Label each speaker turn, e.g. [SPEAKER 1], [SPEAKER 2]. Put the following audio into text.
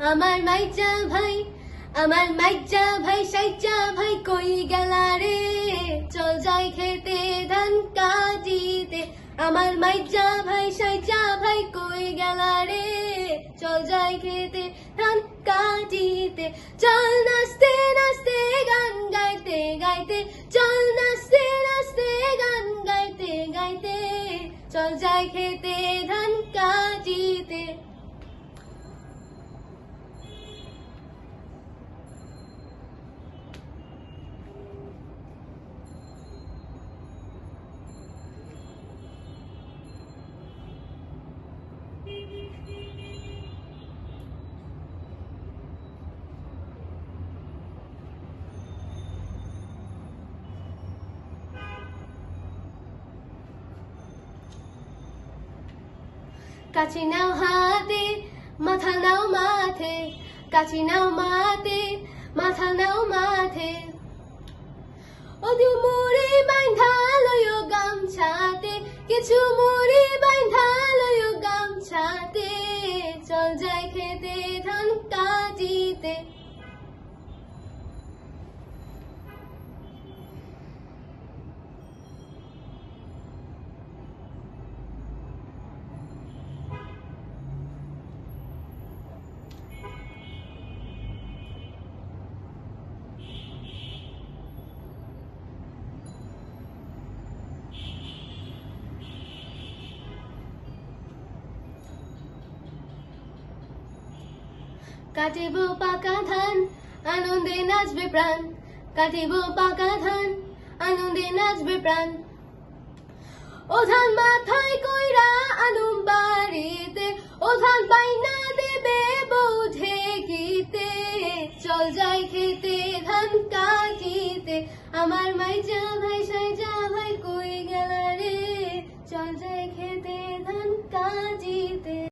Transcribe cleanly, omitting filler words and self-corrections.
[SPEAKER 1] আমার মাইজা ভাই সাইজা ভাই কই গেলা রে, চল যাই খেতে ধান কাটিতে। আমার মাইজা ভাই সাইজা ভাই কই গেলা রে, চল যাই খেতে ধান কাটিতে। চল নাচতে নাচতে গান গাইতে গাইতে, চল নাচতে নাচতে গান গাইতে গাইতে, চল যাই খেতে ধান কাটিতে। কাছি নাও হাতে মাথা নাও মাথে, কাছি নাও মাতে মাথা নাও মাথে। ওদি মুড়ি বাইন্ধা লইও গামছাতে, কিছু মুড়ি বাইন্ধা লইও গামছাতে, চল যাই খেতে ধান কাটিতে। কাটিব পাকা ধান আনন্দে নাচবে প্রাণ, কাটিব পাকা ধান আনন্দে নাচবে প্রাণ। ও ধান মাথায় কইরা আনুম বাড়িতে, ও ধান বাইনা দেবে বউ ঢেকিতে, চল যাই খেতে ধান কাটিতে। আমার মাইজা ভাই সাইজা ভাই কই গেলা রে, চল যাই খেতে ধান কাটিতে।